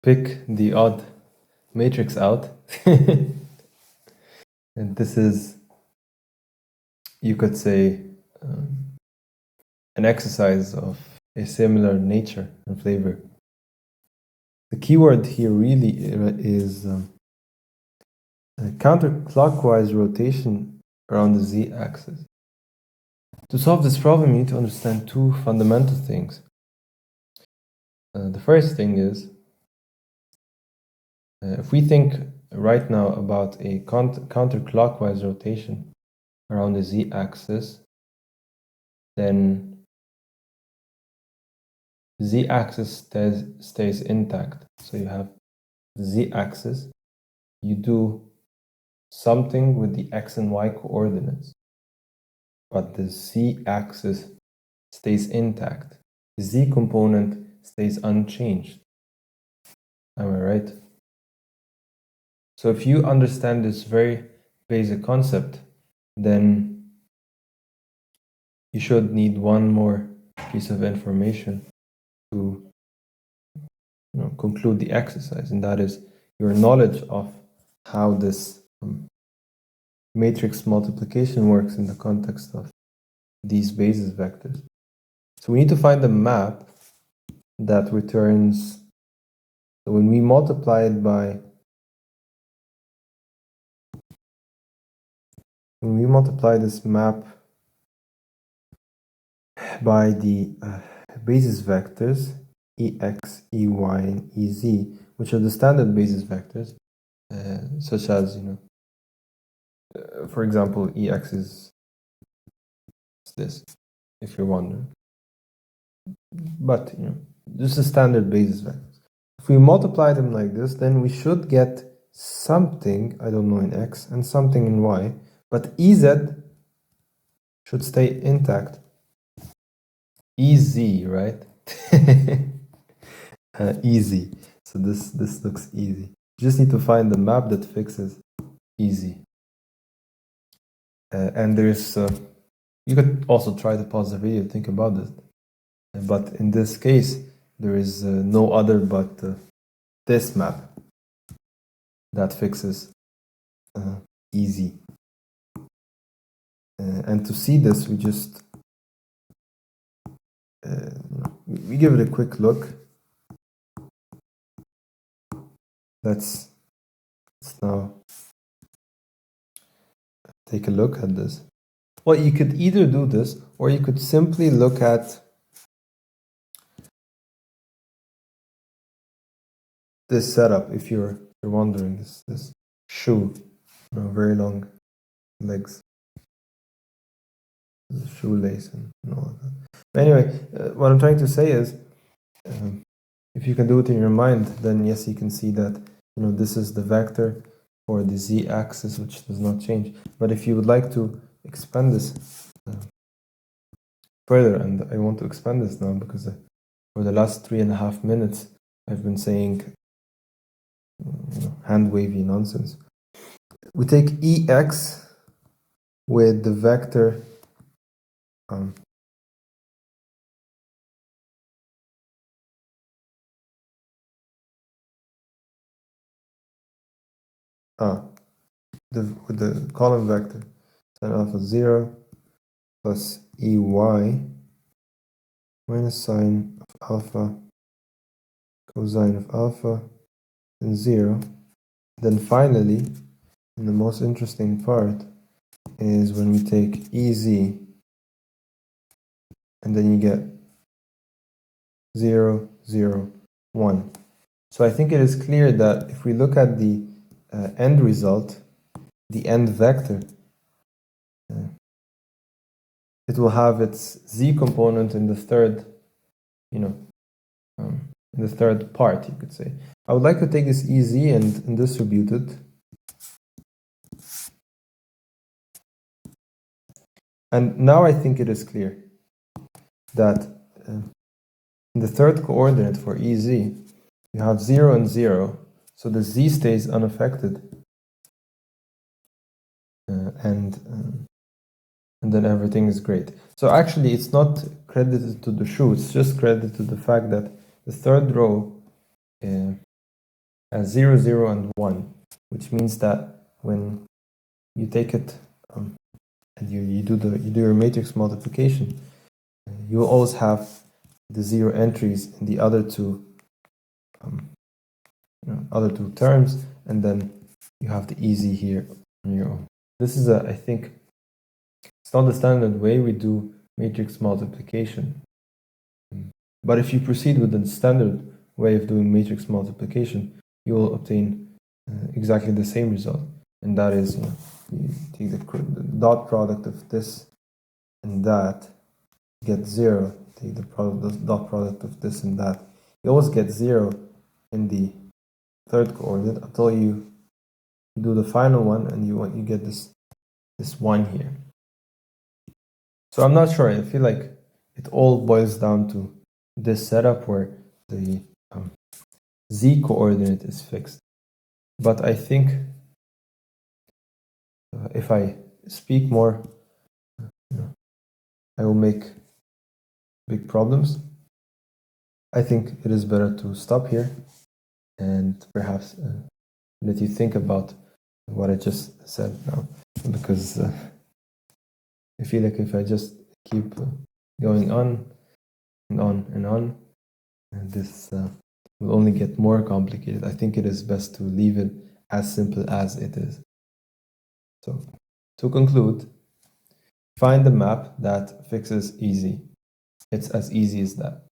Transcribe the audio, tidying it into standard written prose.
pick the odd matrix out. And this is, you could say, an exercise of a similar nature and flavor. The keyword here really is counterclockwise rotation around the z-axis. To solve this problem, you need to understand two fundamental things. The first thing is, if we think right now about a counterclockwise rotation around the z-axis, then the z-axis stays intact. So you have the z-axis, you do something with the x and y coordinates, but the z-axis stays intact. The z component stays unchanged. Am I right? So if you understand this very basic concept, then you should need one more piece of information to conclude the exercise, and that is your knowledge of how this matrix multiplication works in the context of these basis vectors. So we need to find a map that returns, so when we multiply it by, when we multiply this map by the basis vectors Ex, Ey, and Ez, which are the standard basis vectors, such as, for example, Ex is this, if you're wondering. But, this is standard basis vectors. If we multiply them like this, then we should get something, I don't know, in X and something in Y, but Ez should stay intact. Ez, right? Easy. So this looks easy. You just need to find the map that fixes easy. And there's, you could also try to pause the video, think about this. But in this case, there is no other but this map that fixes easy. And to see this, we just we give it a quick look. Let's now take a look at this. Well, you could either do this, or you could simply look at this setup. If you're wondering, this shoe, very long legs, shoelace and all of that. But anyway, what I'm trying to say is, if you can do it in your mind, then yes, you can see that this is the vector for the z-axis, which does not change. But if you would like to expand this further, and I want to expand this now because for the last 3.5 minutes I've been saying hand wavy nonsense. We take Ex with the vector with the column vector sin alpha 0 plus Ey minus sine of alpha cosine of alpha and 0. Then finally, and the most interesting part is when we take Ez and then you get 0, 0, 1. So I think it is clear that if we look at the end result, the end vector, it will have its z component in the third, in the third part, you could say. I would like to take this Ez and distribute it. And now I think it is clear that in the third coordinate for Ez, you have 0 and 0, so the z stays unaffected. And then everything is great. So actually, it's not credited to the shoe, it's just credited to the fact that the third row as 0, 0, and 1, which means that when you take it and you do your matrix multiplication, you will always have the 0 entries in the other two terms, and then you have the easy here on your own. This is I think it's not the standard way we do matrix multiplication, but if you proceed with the standard way of doing matrix multiplication, you will obtain exactly the same result, and that is, you take the dot product of this and that, get 0, take the dot product of this and that. You always get 0 in the third coordinate until you do the final one, and you get this 1 here. So I'm not sure. I feel like it all boils down to this setup where the z coordinate is fixed. But I think if I speak more, I will make big problems. I think it is better to stop here and perhaps let you think about what I just said now, because I feel like if I just keep going on and on and on, and this will only get more complicated. I think it is best to leave it as simple as it is. So, to conclude, find the map that fixes easy. It's as easy as that.